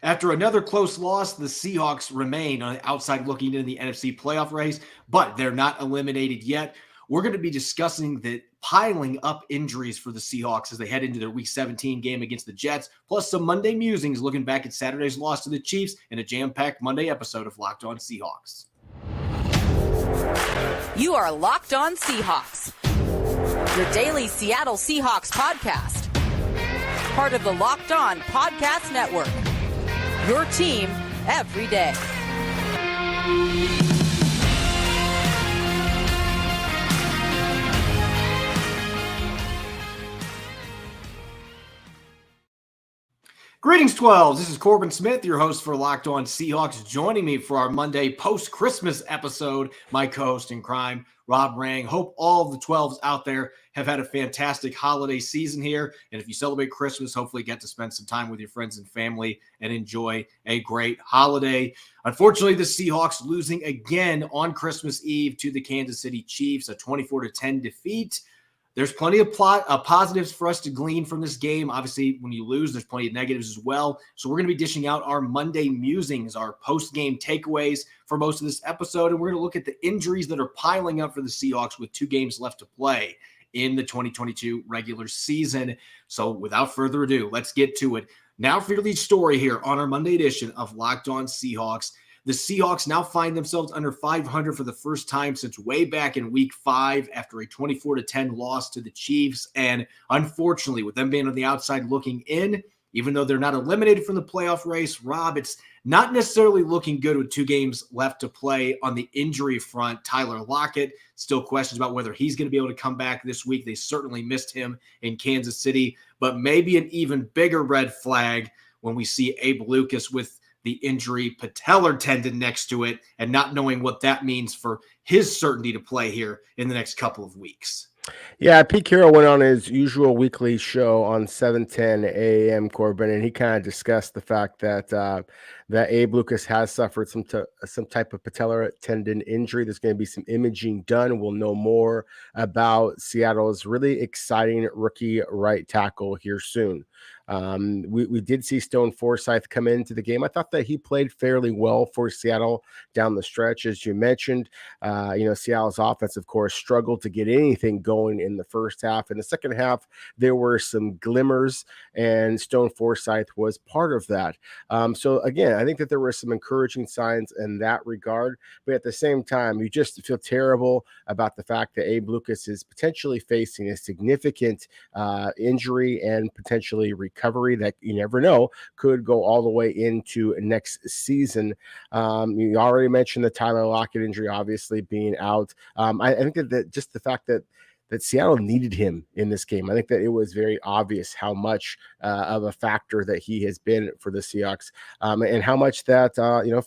After another close loss, the Seahawks remain on the outside looking into the NFC playoff race, but they're not eliminated yet. We're going to be discussing the piling up injuries for the Seahawks as they head into their Week 17 game against the Jets, plus some Monday musings looking back at Saturday's loss to the Chiefs in a jam-packed Monday episode of Locked On Seahawks. You are Locked On Seahawks, your daily Seattle Seahawks podcast. Part of the Locked On Podcast Network, your team every day. Greetings, 12s. This is Corbin Smith, your host for Locked On Seahawks. Joining me for our Monday post-Christmas episode, my co-host in crime, Rob Rang. Hope all of the 12s out there have had a fantastic holiday season here. And if you celebrate Christmas, hopefully get to spend some time with your friends and family and enjoy a great holiday. Unfortunately, the Seahawks losing again on Christmas Eve to the Kansas City Chiefs, a 24-10 defeat. There's plenty of positives for us to glean from this game. Obviously, when you lose, there's plenty of negatives as well. So we're going to be dishing out our Monday musings, our post-game takeaways for most of this episode. And we're going to look at the injuries that are piling up for the Seahawks with 2 games left to play in the 2022 regular season. So without further ado, let's get to it. Now for your lead story here on our Monday edition of Locked On Seahawks. The Seahawks now find themselves under 500 for the first time since way back in Week 5 after a 24-10 loss to the Chiefs. And unfortunately, with them being on the outside looking in, even though they're not eliminated from the playoff race, Rob, it's not necessarily looking good with 2 games left to play on the injury front. Tyler Lockett, still questions about whether he's going to be able to come back this week. They certainly missed him in Kansas City, but maybe an even bigger red flag when we see Abe Lucas with the injury patellar tendon next to it and not knowing what that means for his certainty to play here in the next couple of weeks. Yeah, Pete Carroll went on his usual weekly show on 7:10 a.m. Corbin, and he kind of discussed the fact that that Abe Lucas has suffered some type of patellar tendon injury. There's going to be some imaging done. We'll know more about Seattle's really exciting rookie right tackle here soon. We did see Stone Forsythe come into the game. I thought that he played fairly well for Seattle down the stretch, as you mentioned. Seattle's offense, of course, struggled to get anything going in the first half. In the second half, there were some glimmers, and Stone Forsythe was part of that. So again, I think that there were some encouraging signs in that regard, but at the same time, you just feel terrible about the fact that Abe Lucas is potentially facing a significant injury and potentially recovery that you never know could go all the way into next season. You already mentioned the Tyler Lockett injury, obviously being out. I think that just the fact that Seattle needed him in this game. I think that it was very obvious how much of a factor that he has been for the Seahawks, and how much that,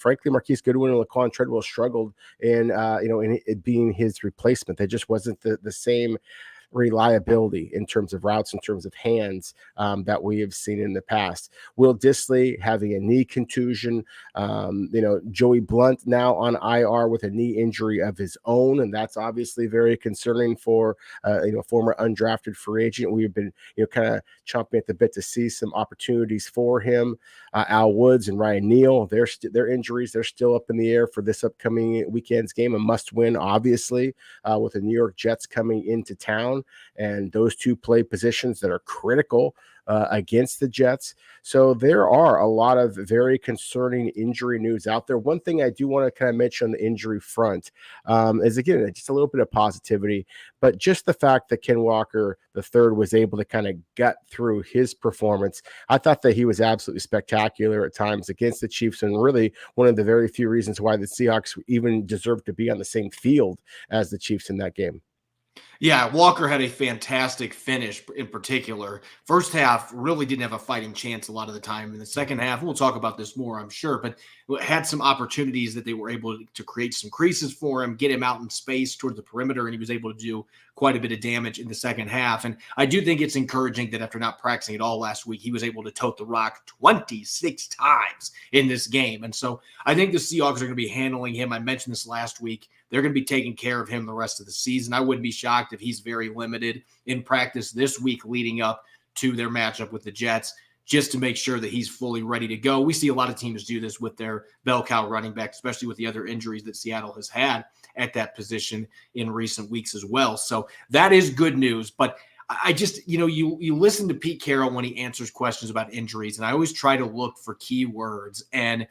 frankly, Marquise Goodwin and Laquan Treadwell struggled in it being his replacement. They just wasn't the same reliability in terms of routes, in terms of hands that we have seen in the past. Will Dissly having a knee contusion, Joey Blunt now on IR with a knee injury of his own, and that's obviously very concerning for former undrafted free agent. We've been kind of chomping at the bit to see some opportunities for him. Al Woods and Ryan Neal, their injuries, they're still up in the air for this upcoming weekend's game, a must win, obviously, with the New York Jets coming into town. And those 2 play positions that are critical against the Jets. So there are a lot of very concerning injury news out there. One thing I do want to kind of mention on the injury front is, again, just a little bit of positivity, but just the fact that Ken Walker III was able to kind of gut through his performance. I thought that he was absolutely spectacular at times against the Chiefs, and really one of the very few reasons why the Seahawks even deserve to be on the same field as the Chiefs in that game. Yeah, Walker had a fantastic finish in particular. First half really didn't have a fighting chance a lot of the time. In the second half, we'll talk about this more, I'm sure, but had some opportunities that they were able to create some creases for him, get him out in space towards the perimeter, and he was able to do quite a bit of damage in the second half. And I do think it's encouraging that after not practicing at all last week, he was able to tote the rock 26 times in this game. And so I think the Seahawks are going to be handling him. I mentioned this last week. They're going to be taking care of him the rest of the season. I wouldn't be shocked if he's very limited in practice this week leading up to their matchup with the Jets. just to make sure that he's fully ready to go. We see a lot of teams do this with their bell cow running back, especially with the other injuries that Seattle has had at that position in recent weeks as well. So that is good news. But I just, you listen to Pete Carroll when he answers questions about injuries, and I always try to look for key words. And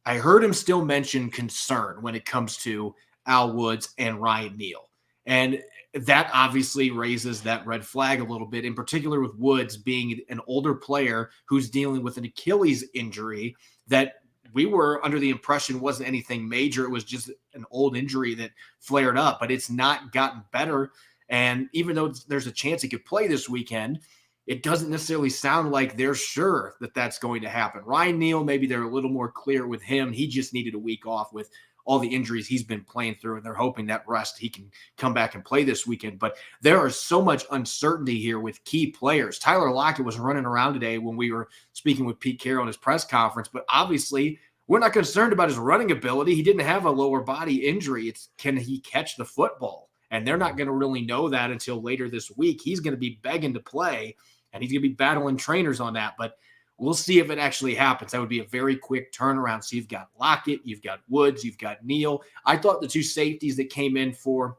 I heard him still mention concern when it comes to Al Woods and Ryan Neal. And that obviously raises that red flag a little bit, in particular with Woods being an older player who's dealing with an Achilles injury that we were under the impression wasn't anything major. It was just an old injury that flared up, but it's not gotten better. And even though there's a chance he could play this weekend, it doesn't necessarily sound like they're sure that that's going to happen. Ryan Neal, maybe they're a little more clear with him. He just needed a week off with all the injuries he's been playing through, and they're hoping that rest he can come back and play this weekend. But there is so much uncertainty here with key players. Tyler Lockett was running around today when we were speaking with Pete Carroll in his press conference, but obviously we're not concerned about his running ability. He didn't have a lower body injury. It's can he catch the football? And they're not going to really know that until later this week. He's going to be begging to play, and he's going to be battling trainers on that. But we'll see if it actually happens. That would be a very quick turnaround. So you've got Lockett, you've got Woods, you've got Neal. I thought the two safeties that came in for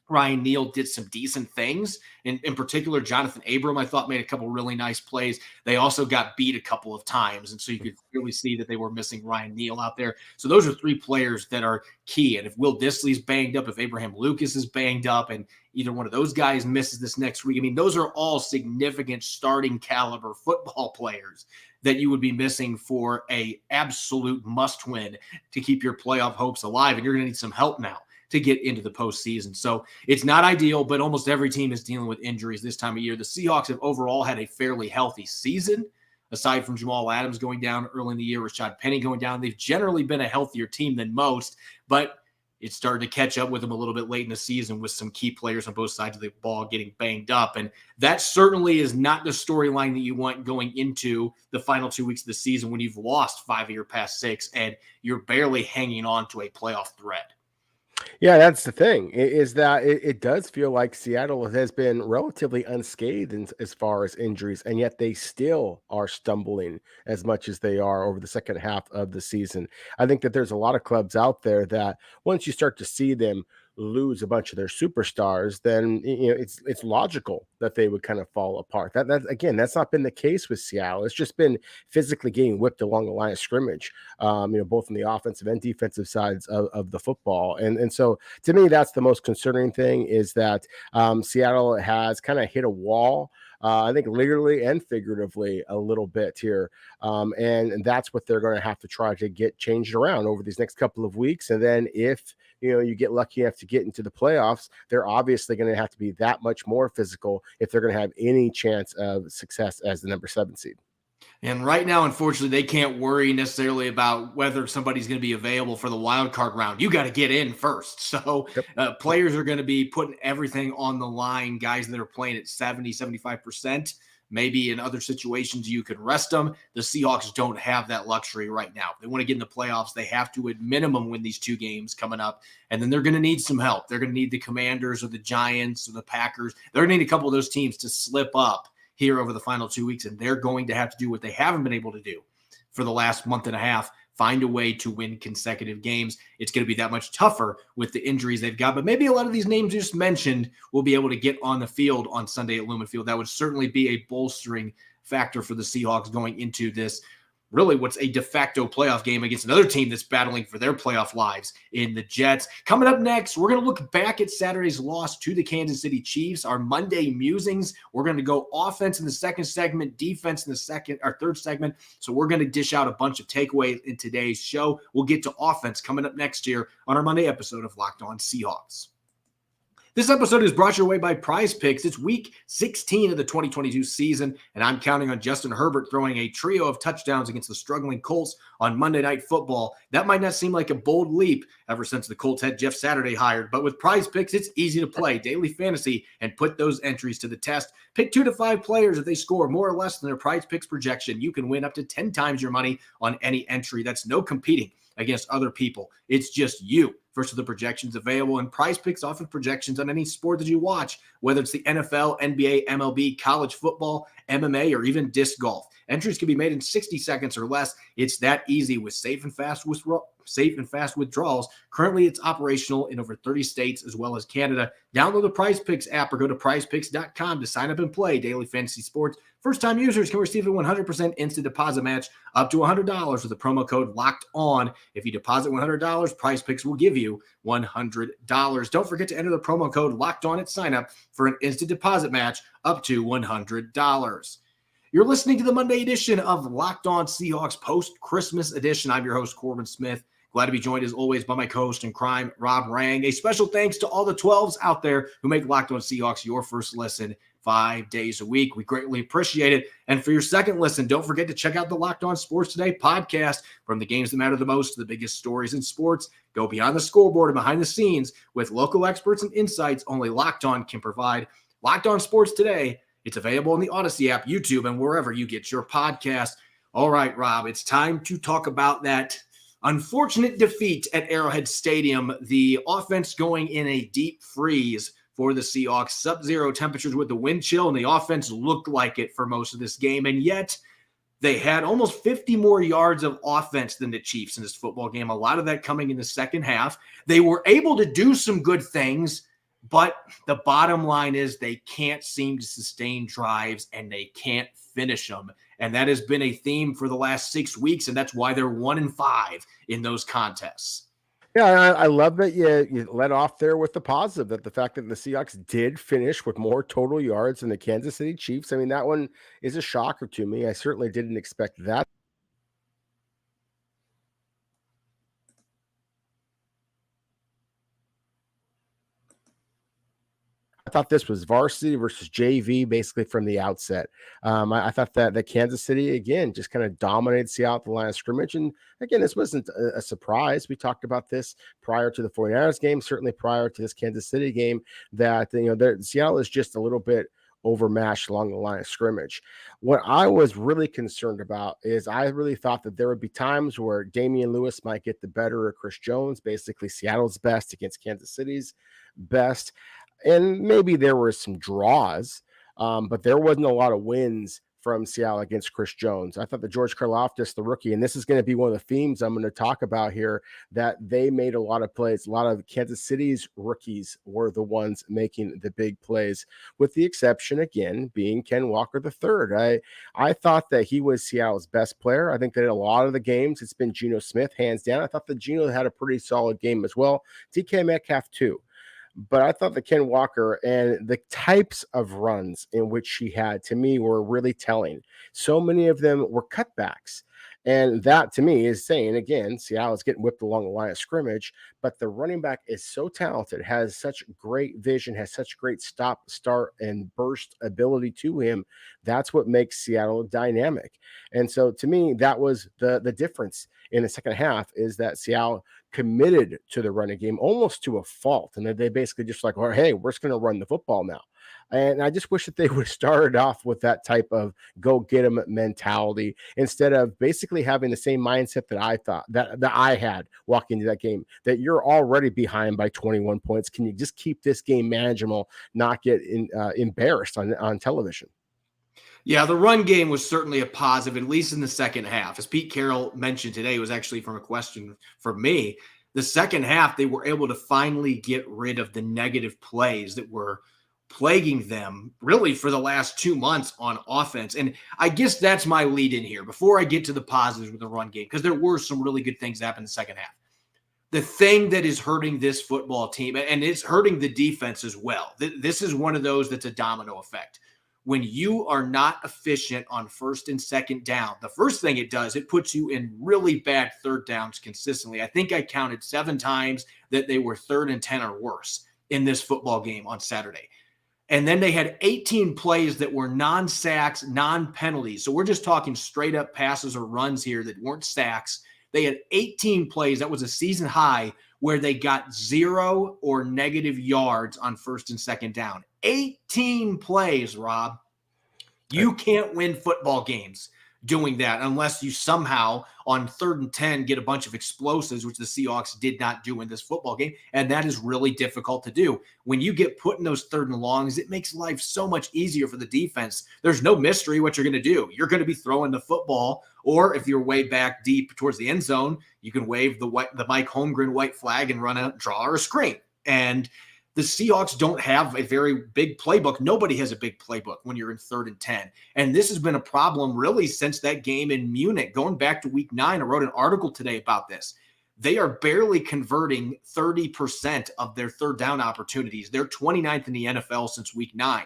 Ryan Neal did some decent things. In particular, Jonathan Abram, I thought, made a couple really nice plays. They also got beat a couple of times, and so you could really see that they were missing Ryan Neal out there. So those are three players that are key. And if Will Dissly's banged up, if Abraham Lucas is banged up, and either one of those guys misses this next week, I mean, those are all significant starting caliber football players that you would be missing for a absolute must-win to keep your playoff hopes alive. And you're going to need some help now to get into the postseason. So it's not ideal, but almost every team is dealing with injuries this time of year. The Seahawks have overall had a fairly healthy season. Aside from Jamal Adams going down early in the year, Rashad Penny going down, they've generally been a healthier team than most, but it started to catch up with them a little bit late in the season with some key players on both sides of the ball getting banged up. And that certainly is not the storyline that you want going into the final 2 weeks of the season when you've lost 5 of your past 6 and you're barely hanging on to a playoff thread. Yeah, that's the thing, is that it does feel like Seattle has been relatively unscathed as far as injuries, and yet they still are stumbling as much as they are over the second half of the season. I think that there's a lot of clubs out there that once you start to see them lose a bunch of their superstars, then it's logical that they would kind of fall apart. That again, that's not been the case with Seattle. It's just been physically getting whipped along the line of scrimmage, both on the offensive and defensive sides of the football. And so to me, that's the most concerning thing, is that Seattle has kind of hit a wall. I think literally and figuratively a little bit here. And that's what they're going to have to try to get changed around over these next couple of weeks. And then if you get lucky enough to get into the playoffs, they're obviously going to have to be that much more physical if they're going to have any chance of success as the number 7 seed. And right now, unfortunately, they can't worry necessarily about whether somebody's going to be available for the wild card round. You got to get in first. So players are going to be putting everything on the line. Guys that are playing at 70, 75%. Maybe in other situations you could rest them. The Seahawks don't have that luxury right now. If they want to get in the playoffs, they have to at minimum win these 2 games coming up. And then they're going to need some help. They're going to need the Commanders or the Giants or the Packers. They're going to need a couple of those teams to slip up here over the final 2 weeks, and they're going to have to do what they haven't been able to do for the last month and a half, find a way to win consecutive games. It's going to be that much tougher with the injuries they've got, but maybe a lot of these names you just mentioned will be able to get on the field on Sunday at Lumen Field. That would certainly be a bolstering factor for the Seahawks going into this, really what's a de facto playoff game against another team that's battling for their playoff lives in the Jets. Coming up next, we're going to look back at Saturday's loss to the Kansas City Chiefs, our Monday musings. We're going to go offense in the second segment, defense in the third segment. So we're going to dish out a bunch of takeaways in today's show. We'll get to offense coming up next year on our Monday episode of Locked On Seahawks. This episode is brought your way by PrizePicks. It's week 16 of the 2022 season, and I'm counting on Justin Herbert throwing a trio of touchdowns against the struggling Colts on Monday Night Football. That might not seem like a bold leap ever since the Colts had Jeff Saturday hired, but with PrizePicks, it's easy to play daily fantasy and put those entries to the test. Pick 2 to 5 players. If they score more or less than their PrizePicks projection, you can win up to 10 times your money on any entry. That's no competing against other people. It's just you versus the projections available, and PrizePicks offers projections on any sport that you watch, whether it's the NFL, NBA, MLB, college football, MMA, or even disc golf. Entries can be made in 60 seconds or less. It's that easy with safe and fast withdrawals. Currently, it's operational in over 30 states as well as Canada. Download the PrizePicks app or go to prizepicks.com to sign up and play daily fantasy sports. First-time users can receive a 100% instant deposit match up to $100 with the promo code Locked On. If you deposit $100, PrizePicks will give you $100. Don't forget to enter the promo code Locked On at sign-up for an instant deposit match up to $100. You're listening to the Monday edition of Locked On Seahawks post-Christmas edition. I'm your host, Corbin Smith. Glad to be joined, as always, by my co-host in crime, Rob Rang. A special thanks to all the 12s out there who make Locked On Seahawks your first listen 5 days a week. We greatly appreciate it. And for your second listen, don't forget to check out the Locked On Sports Today podcast. From the games that matter the most to the biggest stories in sports, go beyond the scoreboard and behind the scenes with local experts and insights only Locked On can provide. Locked On Sports Today, it's available in the Odyssey app, YouTube, and wherever you get your podcast. All right, Rob, it's time to talk about that unfortunate defeat at Arrowhead Stadium. The offense going in a deep freeze for the Seahawks, sub-zero temperatures with the wind chill, and the offense looked like it for most of this game. And yet they had almost 50 more yards of offense than the Chiefs in this football game, a lot of that coming in the second half. They were able to do some good things, but the bottom line is they can't seem to sustain drives and they can't finish them. And that has been a theme for the last 6 weeks, and that's why they're 1-5 in those contests. Yeah, I love that you let off there with the positive, that the fact that the Seahawks did finish with more total yards than the Kansas City Chiefs. I mean, that one is a shocker to me. I certainly didn't expect that. I thought this was varsity versus JV basically from the outset. I thought that Kansas City, again, just kind of dominated Seattle at the line of scrimmage. And again, this wasn't a surprise. We talked about this prior to the 49ers game, certainly prior to this Kansas City game, that Seattle is just a little bit overmatched along the line of scrimmage. What I was really concerned about is I really thought that there would be times where Damian Lewis might get the better of Chris Jones, basically Seattle's best against Kansas City's best. And maybe there were some draws, but there wasn't a lot of wins from Seattle against Chris Jones. I thought that George Karlaftis, the rookie, and this is going to be one of the themes I'm going to talk about here, that they made a lot of plays. A lot of Kansas City's rookies were the ones making the big plays, with the exception, again, being Ken Walker III. I thought that he was Seattle's best player. I think that in a lot of the games, it's been Geno Smith, hands down. I thought that Geno had a pretty solid game as well. DK Metcalf, too. But I thought that Ken Walker and the types of runs in which he had, to me, were really telling. So many of them were cutbacks. And that, to me, is saying, again, Seattle is getting whipped along the line of scrimmage, but the running back is so talented, has such great vision, has such great stop, start, and burst ability to him. That's what makes Seattle dynamic. And so, to me, that was the difference in the second half, is that Seattle committed to the running game almost to a fault. And then they basically just like, well, hey, we're just going to run the football now. And I just wish that they would have started off with that type of go get them mentality instead of basically having the same mindset that I thought that I had walking into that game, that you're already behind by 21 points. Can you just keep this game manageable, not get embarrassed on television? Yeah, the run game was certainly a positive, at least in the second half. As Pete Carroll mentioned today, it was actually from a question for me. The second half, they were able to finally get rid of the negative plays that were plaguing them really for the last 2 months on offense. And I guess that's my lead in here before I get to the positives with the run game, because there were some really good things that happened in the second half. The thing that is hurting this football team, and it's hurting the defense as well, this is one of those that's a domino effect. When you are not efficient on first and second down, the first thing it does, it puts you in really bad third downs consistently. I think I counted 7 times that they were 3rd and 10 or worse in this football game on Saturday. And then they had 18 plays that were non-sacks, non-penalties. So we're just talking straight up passes or runs here that weren't sacks. They had 18 plays. That was a season high where they got 0 or negative yards on first and second down. 18 plays, Rob. You can't win football games doing that unless you somehow on 3rd and 10 get a bunch of explosives, which the Seahawks did not do in this football game. And that is really difficult to do. When you get put in those 3rd and longs, it makes life so much easier for the defense. There's no mystery what you're going to do. You're going to be throwing the football, or if you're way back deep towards the end zone, you can wave the Mike Holmgren white flag and run a draw or a screen. And the Seahawks don't have a very big playbook. Nobody has a big playbook when you're in 3rd and 10. And this has been a problem really since that game in Munich. Going back to week 9, I wrote an article today about this. They are barely converting 30% of their 3rd down opportunities. They're 29th in the NFL since week 9.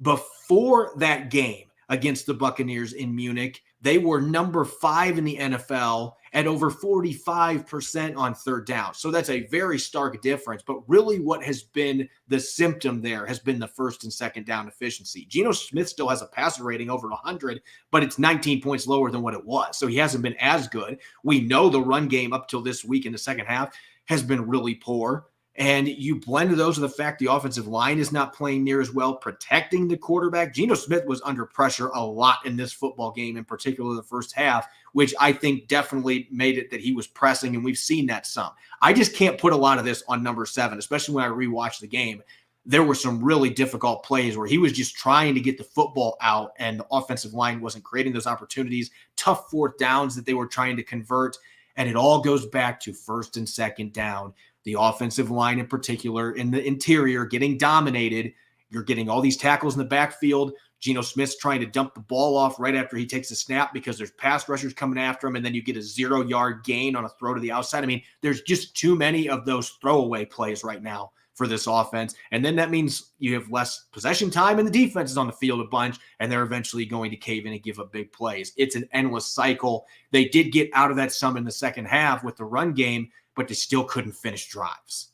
Before that game against the Buccaneers in Munich, they were number 5 in the NFL at over 45% on 3rd down. So that's a very stark difference. But really what has been the symptom there has been the 1st and 2nd down efficiency. Geno Smith still has a passer rating over 100, but it's 19 points lower than what it was. So he hasn't been as good. We know the run game up till this week in the second half has been really poor. And you blend those with the fact the offensive line is not playing near as well, protecting the quarterback. Geno Smith was under pressure a lot in this football game, in particular the first half, which I think definitely made it that he was pressing, and we've seen that some. I just can't put a lot of this on number 7, especially when I rewatched the game. There were some really difficult plays where he was just trying to get the football out, and the offensive line wasn't creating those opportunities, tough 4th downs that they were trying to convert, and it all goes back to 1st and 2nd down. The offensive line in particular in the interior getting dominated. You're getting all these tackles in the backfield. Geno Smith's trying to dump the ball off right after he takes a snap because there's pass rushers coming after him, and then you get a 0-yard gain on a throw to the outside. I mean, there's just too many of those throwaway plays right now for this offense. And then that means you have less possession time and the defense is on the field a bunch, and they're eventually going to cave in and give up big plays. It's an endless cycle. They did get out of that some in the second half with the run game, but they still couldn't finish drives.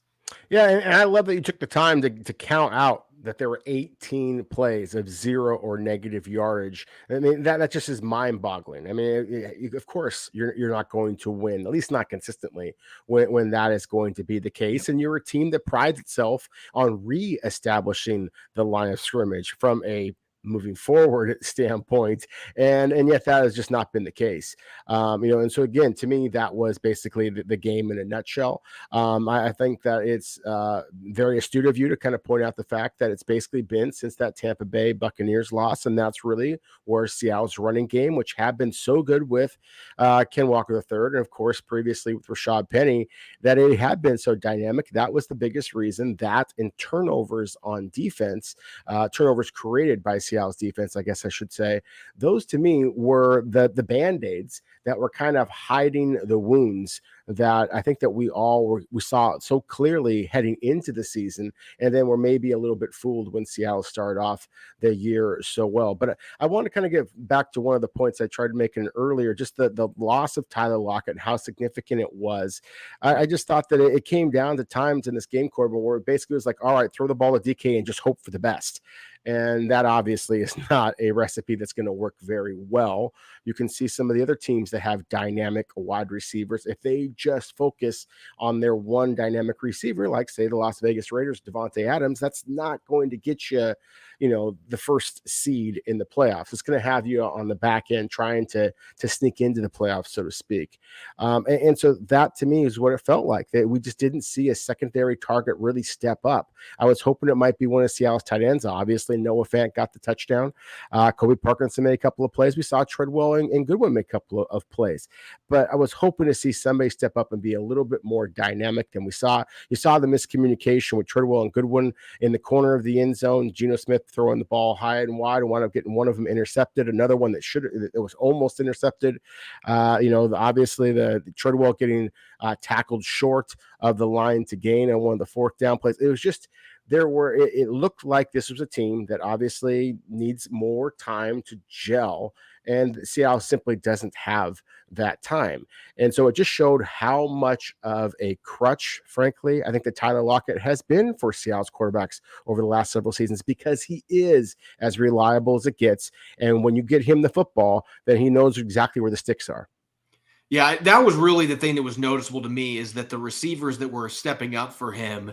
Yeah, and I love that you took the time to count out that there were 18 plays of 0 or negative yardage. I mean, that just is mind-boggling. I mean, of course, you're not going to win, at least not consistently, when that is going to be the case. And you're a team that prides itself on reestablishing the line of scrimmage from a moving forward standpoint, and yet that has just not been the case. And so again, to me, that was basically the game in a nutshell. I think that it's very astute of you to kind of point out the fact that it's basically been since that Tampa Bay Buccaneers loss, and that's really where Seattle's running game, which had been so good with Ken Walker III, and of course previously with Rashad Penny, that it had been so dynamic. That was the biggest reason. That in turnovers on defense, turnovers created by Seattle's defense, I guess I should say, those to me were the Band-Aids that were kind of hiding the wounds that I think that we saw so clearly heading into the season, and then we're maybe a little bit fooled when Seattle started off the year so well. But I want to kind of get back to one of the points I tried making earlier, just the loss of Tyler Lockett and how significant it was. I just thought that it came down to times in this game, Corbin, where it basically was like, all right, throw the ball to DK and just hope for the best. And that obviously is not a recipe that's going to work very well. You can see some of the other teams that have dynamic wide receivers. If they just focus on their one dynamic receiver, like say the Las Vegas Raiders, Devontae Adams, that's not going to get you, the first seed in the playoffs. It's going to have you on the back end trying to sneak into the playoffs, so to speak. And so that to me is what it felt like, that we just didn't see a secondary target really step up. I was hoping it might be one of Seattle's tight ends. Obviously, Noah Fant got the touchdown. Kobe Parkinson made a couple of plays. We saw Treadwell and Goodwin make a couple of plays. But I was hoping to see somebody step up and be a little bit more dynamic than we saw. You saw the miscommunication with Treadwell and Goodwin in the corner of the end zone. Geno Smith throwing the ball high and wide and wound up getting one of them intercepted. Another one it was almost intercepted. Obviously the Treadwell getting tackled short of the line to gain on one of the 4th down plays. It was just, it looked like this was a team that obviously needs more time to gel, and Seattle simply doesn't have that time. And so it just showed how much of a crutch, frankly, I think that Tyler Lockett has been for Seattle's quarterbacks over the last several seasons, because he is as reliable as it gets. And when you get him the football, then he knows exactly where the sticks are. Yeah, that was really the thing that was noticeable to me, is that the receivers that were stepping up for him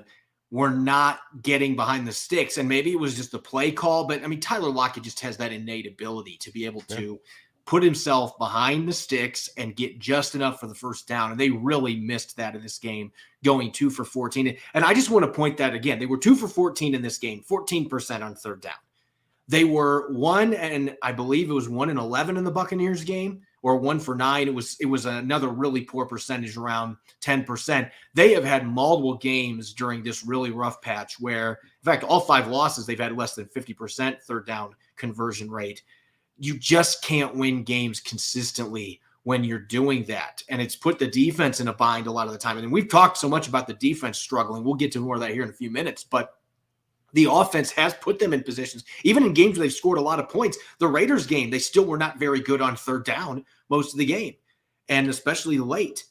were not getting behind the sticks. And maybe it was just the play call, but I mean, Tyler Lockett just has that innate ability to be able to put himself behind the sticks and get just enough for the first down. And they really missed that in this game, going 2 for 14. And I just want to point that again. They were 2 for 14 in this game, 14% on third down. They were 1 and I believe it was 1 and 11 in the Buccaneers game, or 1 for 9. It was another really poor percentage, around 10%. They have had multiple games during this really rough patch where, in fact, all 5 losses, they've had less than 50% third down conversion rate. You just can't win games consistently when you're doing that. And it's put the defense in a bind a lot of the time. And we've talked so much about the defense struggling. We'll get to more of that here in a few minutes, but the offense has put them in positions, even in games where they've scored a lot of points. The Raiders game, they still were not very good on third down most of the game, and especially late.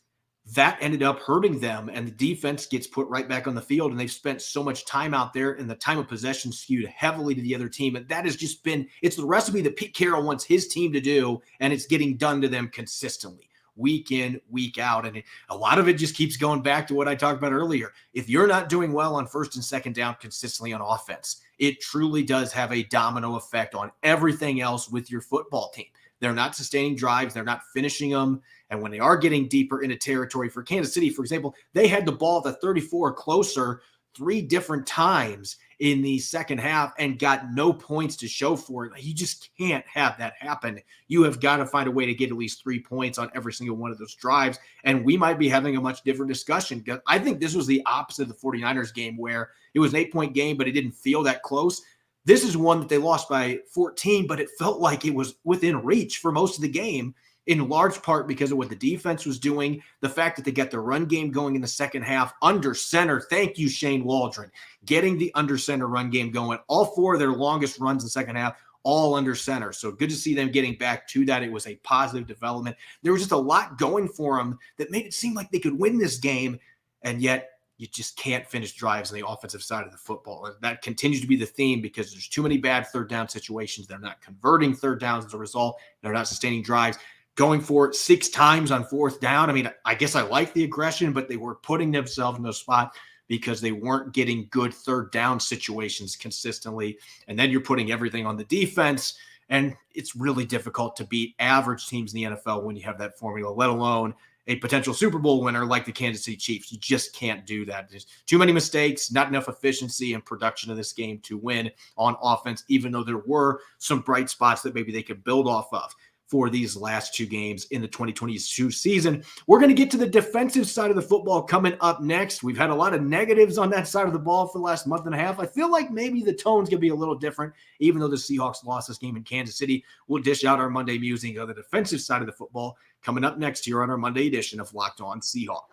That ended up hurting them, and the defense gets put right back on the field, and they've spent so much time out there, and the time of possession skewed heavily to the other team. And that has just been, it's the recipe that Pete Carroll wants his team to do, and it's getting done to them consistently, week in, week out. And a lot of it just keeps going back to what I talked about earlier. If you're not doing well on first and second down consistently on offense, it truly does have a domino effect on everything else with your football team. They're not sustaining drives. They're not finishing them. And when they are getting deeper into territory, for Kansas City, for example, they had the ball at the 34 closer 3 different times in the second half and got no points to show for it. You just can't have that happen. You have got to find a way to get at least 3 points on every single one of those drives. And we might be having a much different discussion. I think this was the opposite of the 49ers game, where it was an 8-point game, but it didn't feel that close. This is one that they lost by 14, but it felt like it was within reach for most of the game, in large part because of what the defense was doing, the fact that they got the run game going in the second half under center. Thank you, Shane Waldron, getting the under center run game going. All 4 of their longest runs in the second half, all under center. So good to see them getting back to that. It was a positive development. There was just a lot going for them that made it seem like they could win this game, and yet you just can't finish drives on the offensive side of the football. And that continues to be the theme because there's too many bad third down situations. They're not converting third downs as a result. They're not sustaining drives. Going for it 6 times on fourth down. I mean, I guess I like the aggression, but they were putting themselves in those spots because they weren't getting good third down situations consistently. And then you're putting everything on the defense, and it's really difficult to beat average teams in the NFL when you have that formula, let alone a potential Super Bowl winner like the Kansas City Chiefs. You just can't do that. There's too many mistakes, not enough efficiency and production in this game to win on offense, even though there were some bright spots that maybe they could build off of for these last 2 games in the 2022 season. We're going to get to the defensive side of the football coming up next. We've had a lot of negatives on that side of the ball for the last month and a half. I feel like maybe the tone's going to be a little different, even though the Seahawks lost this game in Kansas City. We'll dish out our Monday musing on the defensive side of the football coming up next here on our Monday edition of Locked On Seahawks.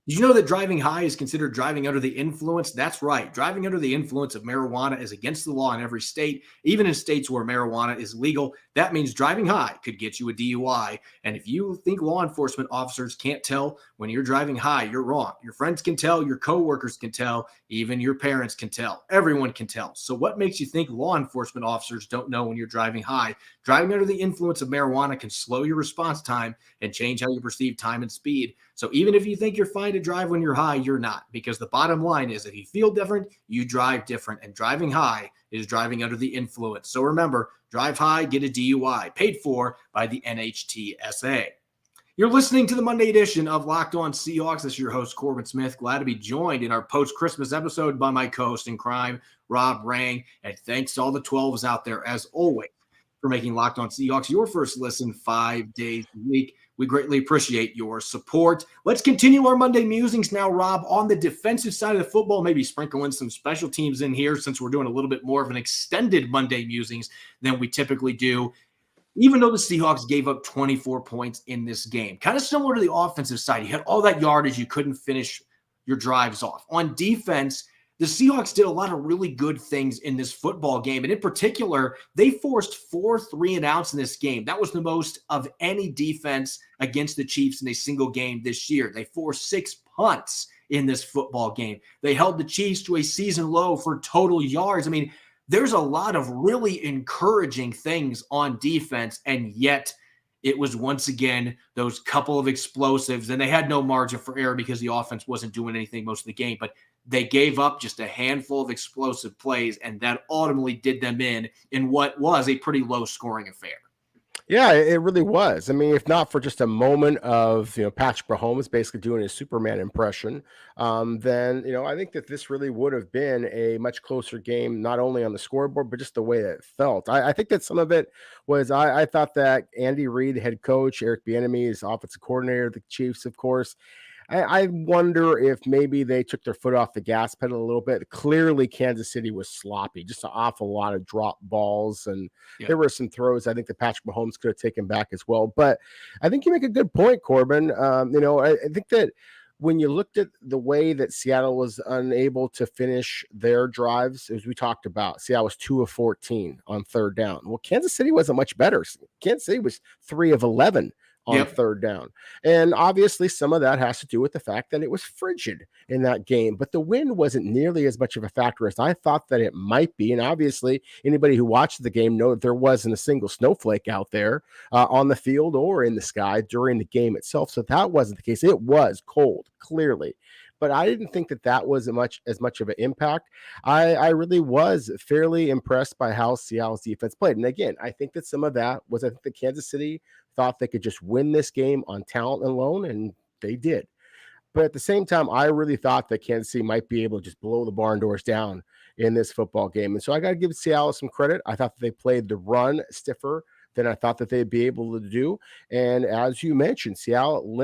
Did you know that driving high is considered driving under the influence? That's right. Driving under the influence of marijuana is against the law in every state, even in states where marijuana is legal. That means driving high could get you a DUI. And if you think law enforcement officers can't tell when you're driving high, you're wrong. Your friends can tell, your coworkers can tell, even your parents can tell. Everyone can tell. So what makes you think law enforcement officers don't know when you're driving high? Driving under the influence of marijuana can slow your response time and change how you perceive time and speed. So even if you think you're fine to drive when you're high, you're not, because the bottom line is if you feel different, you drive different, and driving high is driving under the influence. So remember, drive high, get a DUI, paid for by the NHTSA. You're listening to the Monday edition of Locked On Seahawks. This is your host, Corbin Smith. Glad to be joined in our post-Christmas episode by my co-host in crime, Rob Rang. And thanks to all the 12s out there, as always, for making Locked On Seahawks your first listen 5 days a week. We greatly appreciate your support. Let's continue our Monday musings now, Rob, on the defensive side of the football, maybe sprinkle in some special teams in here since we're doing a little bit more of an extended Monday musings than we typically do, even though the Seahawks gave up 24 points in this game. Kind of similar to the offensive side. You had all that yardage. You couldn't finish your drives off. On defense, the Seahawks did a lot of really good things in this football game. And in particular, they forced 4 3-and-outs in this game. That was the most of any defense against the Chiefs in a single game this year. They forced 6 punts in this football game. They held the Chiefs to a season low for total yards. I mean, there's a lot of really encouraging things on defense, and yet it was once again those couple of explosives, and they had no margin for error because the offense wasn't doing anything most of the game, but they gave up just a handful of explosive plays, and that ultimately did them in what was a pretty low-scoring affair. Yeah, it really was. I mean, if not for just a moment of, Patrick Mahomes basically doing his Superman impression, then, I think that this really would have been a much closer game, not only on the scoreboard, but just the way that it felt. I think that some of it was, I thought that Andy Reid, head coach, Eric Bieniemy, is offensive coordinator, the Chiefs, of course, I wonder if maybe they took their foot off the gas pedal a little bit. Clearly, Kansas City was sloppy, just an awful lot of drop balls. And Yeah. there were some throws I think that Patrick Mahomes could have taken back as well. But I think you make a good point, Corbin. I think that when you looked at the way that Seattle was unable to finish their drives, as we talked about, Seattle was 2 of 14 on third down. Well, Kansas City wasn't much better. Kansas City was 3 of 11 on third down. And obviously some of that has to do with the fact that it was frigid in that game, but the wind wasn't nearly as much of a factor as I thought that it might be. And obviously anybody who watched the game know that there wasn't a single snowflake out there on the field or in the sky during the game itself. So that wasn't the case. It was cold, clearly. But I didn't think that was as much of an impact. I really was fairly impressed by how Seattle's defense played. And again, I think that some of that was, I think that Kansas City thought they could just win this game on talent alone, and they did. But at the same time, I really thought that Kansas City might be able to just blow the barn doors down in this football game. And so I got to give Seattle some credit. I thought that they played the run stiffer than I thought that they'd be able to do. And as you mentioned, Seattle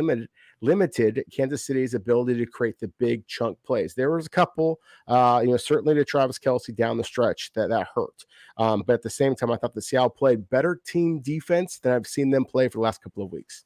limited Kansas City's ability to create the big chunk plays. There was a couple, certainly to Travis Kelce down the stretch that hurt. But at the same time, I thought the Seattle played better team defense than I've seen them play for the last couple of weeks.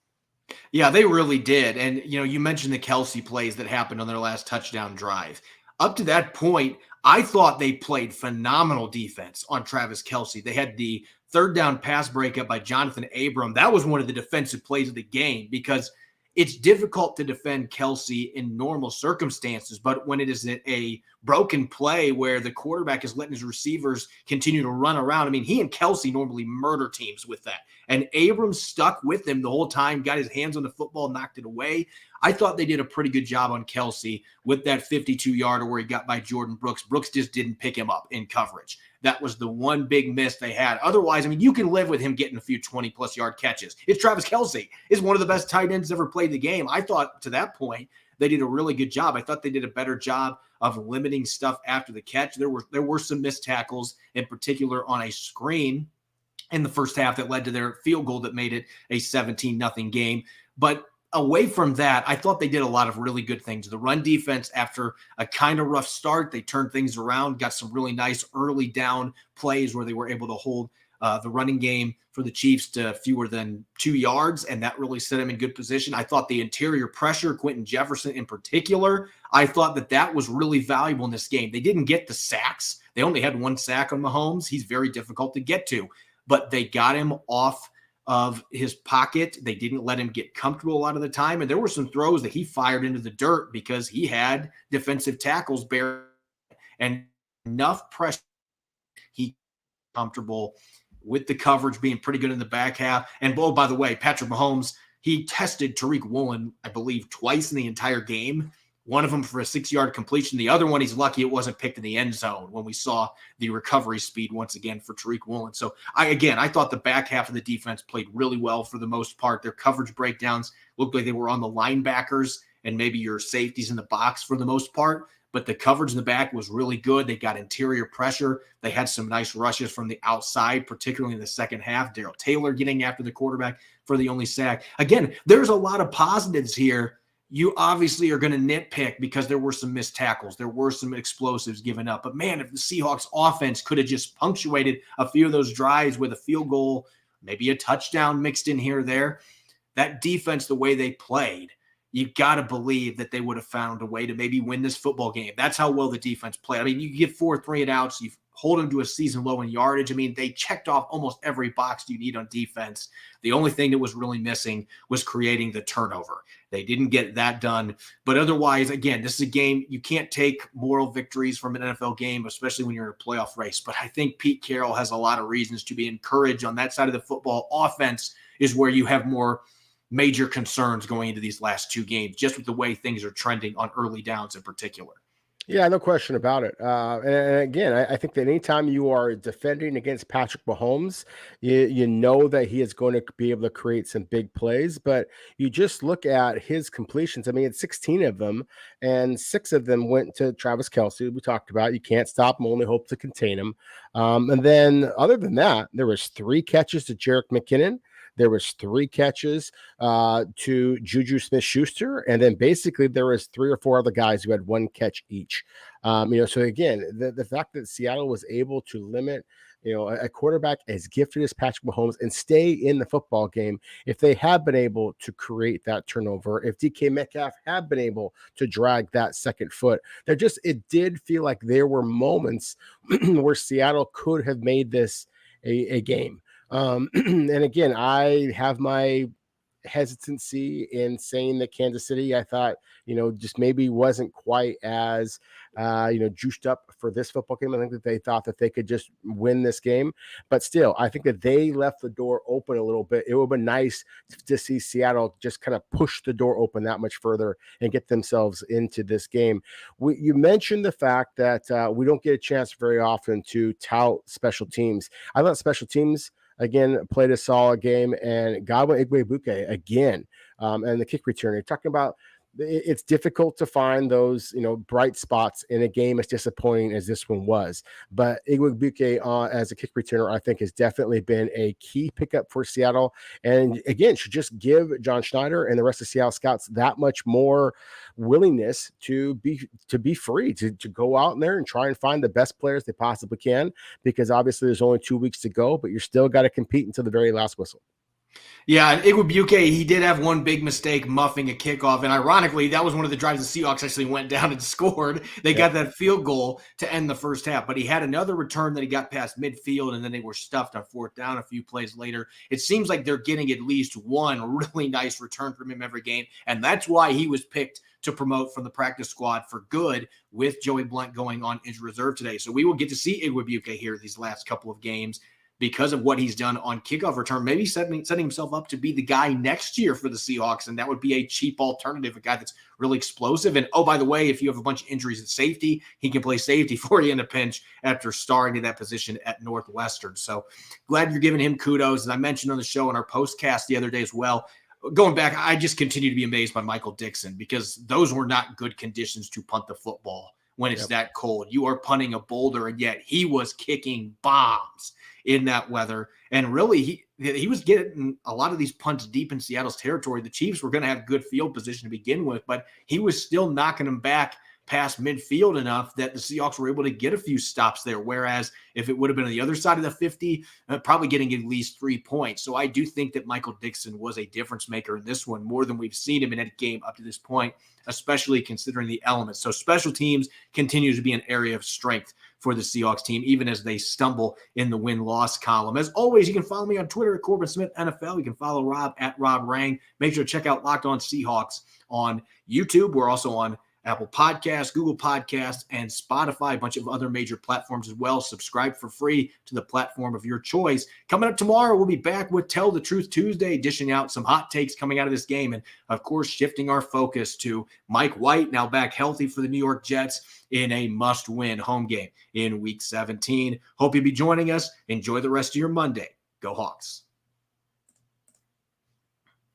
Yeah, they really did. And, you mentioned the Kelce plays that happened on their last touchdown drive. Up to that point, I thought they played phenomenal defense on Travis Kelce. They had the third down pass breakup by Jonathan Abram. That was one of the defensive plays of the game because it's difficult to defend Kelce in normal circumstances, but when it is a broken play where the quarterback is letting his receivers continue to run around, I mean, he and Kelce normally murder teams with that. And Abrams stuck with him the whole time, got his hands on the football, knocked it away. I thought they did a pretty good job on Kelce with that 52-yarder where he got by Jordan Brooks. Brooks just didn't pick him up in coverage. That was the one big miss they had. Otherwise, I mean, you can live with him getting a few 20-plus yard catches. It's Travis Kelce. He's one of the best tight ends ever played the game. I thought to that point they did a really good job. I thought they did a better job of limiting stuff after the catch. There were some missed tackles, in particular on a screen in the first half that led to their field goal that made it a 17-0 game. But away from that, I thought they did a lot of really good things. The run defense, after a kind of rough start, they turned things around, got some really nice early down plays where they were able to hold the running game for the Chiefs to fewer than 2 yards, and that really set them in good position. I thought the interior pressure, Quentin Jefferson in particular, I thought that was really valuable in this game. They didn't get the sacks. They only had 1 sack on Mahomes. He's very difficult to get to, but they got him off of his pocket. They didn't let him get comfortable a lot of the time. And there were some throws that he fired into the dirt because he had defensive tackles buried and enough pressure. He comfortable with the coverage being pretty good in the back half. And oh, by the way, Patrick Mahomes, he tested Tariq Woolen, I believe, twice in the entire game. One of them for a 6-yard completion. The other one, he's lucky it wasn't picked in the end zone when we saw the recovery speed once again for Tariq Woolen. So I thought the back half of the defense played really well for the most part. Their coverage breakdowns looked like they were on the linebackers and maybe your safeties in the box for the most part. But the coverage in the back was really good. They got interior pressure. They had some nice rushes from the outside, particularly in the second half. Darrell Taylor getting after the quarterback for the only sack. Again, there's a lot of positives here. You obviously are going to nitpick because there were some missed tackles. There were some explosives given up. But, man, if the Seahawks offense could have just punctuated a few of those drives with a field goal, maybe a touchdown mixed in here or there, that defense, the way they played, you got to believe that they would have found a way to maybe win this football game. That's how well the defense played. I mean, you get 4 3-and-outs, you hold them to a season low in yardage. I mean, they checked off almost every box you need on defense. The only thing that was really missing was creating the turnover. They didn't get that done. But otherwise, again, this is a game you can't take moral victories from an NFL game, especially when you're in a playoff race. But I think Pete Carroll has a lot of reasons to be encouraged on that side of the football. Offense is where you have more major concerns going into these last 2 games, just with the way things are trending on early downs in particular. Yeah, no question about it. And again, I think that anytime you are defending against Patrick Mahomes, you know that he is going to be able to create some big plays. But you just look at his completions. I mean, it's 16 of them, and 6 of them went to Travis Kelce. We talked about you can't stop him, only hope to contain him. And then other than that, there was 3 catches to Jerick McKinnon. There was 3 catches to Juju Smith-Schuster, and then basically there was 3 or 4 other guys who had 1 catch each. So again, the fact that Seattle was able to limit, a quarterback as gifted as Patrick Mahomes and stay in the football game, if they have been able to create that turnover, if DK Metcalf had been able to drag that second foot, it did feel like there were moments where Seattle could have made this a game. And again, I have my hesitancy in saying that Kansas City, I thought, just maybe wasn't quite as, juiced up for this football game. I think that they thought that they could just win this game. But still, I think that they left the door open a little bit. It would have been nice to see Seattle just kind of push the door open that much further and get themselves into this game. You mentioned the fact that we don't get a chance very often to tout special teams. I thought special teams again played a solid game, and Godwin Igwebuike again, and the kick returner. You're talking about it's difficult to find those bright spots in a game as disappointing as this one was. But Igwebuike as a kick returner, I think, has definitely been a key pickup for Seattle, and again should just give John Schneider and the rest of Seattle scouts that much more willingness to be free to go out in there and try and find the best players they possibly can, because obviously there's only 2 weeks to go, but you're still got to compete until the very last whistle. Yeah, and Igwebuike, he did have one big mistake muffing a kickoff, and ironically, that was one of the drives the Seahawks actually went down and scored. They got that field goal to end the first half, but he had another return that he got past midfield, and then they were stuffed on 4th down a few plays later. It seems like they're getting at least one really nice return from him every game, and that's why he was picked to promote from the practice squad for good, with Joey Blount going on injured reserve today. So we will get to see Igwebuike here these last couple of games, because of what he's done on kickoff return, maybe setting himself up to be the guy next year for the Seahawks, and that would be a cheap alternative, a guy that's really explosive. And, oh, by the way, if you have a bunch of injuries at safety, he can play safety for you in a pinch after starting in that position at Northwestern. So glad you're giving him kudos. As I mentioned on the show in our postcast the other day as well, going back, I just continue to be amazed by Michael Dixon, because those were not good conditions to punt the football when it's that cold. You are punting a boulder, and yet he was kicking bombs in that weather. And really, he was getting a lot of these punts deep in Seattle's territory. The Chiefs were going to have good field position to begin with, but he was still knocking them back past midfield enough that the Seahawks were able to get a few stops there. Whereas if it would have been on the other side of the 50, probably getting at least 3 points. So I do think that Michael Dixon was a difference maker in this one, more than we've seen him in any game up to this point, especially considering the elements. So special teams continues to be an area of strength for the Seahawks team, even as they stumble in the win-loss column. As always, you can follow me on Twitter at Corbin Smith NFL. You can follow Rob at Rob Rang. Make sure to check out Locked On Seahawks on YouTube. We're also on Apple Podcasts, Google Podcasts, and Spotify, a bunch of other major platforms as well. Subscribe for free to the platform of your choice. Coming up tomorrow, we'll be back with Tell the Truth Tuesday, dishing out some hot takes coming out of this game. And, of course, shifting our focus to Mike White, now back healthy for the New York Jets in a must-win home game in Week 17. Hope you'll be joining us. Enjoy the rest of your Monday. Go Hawks.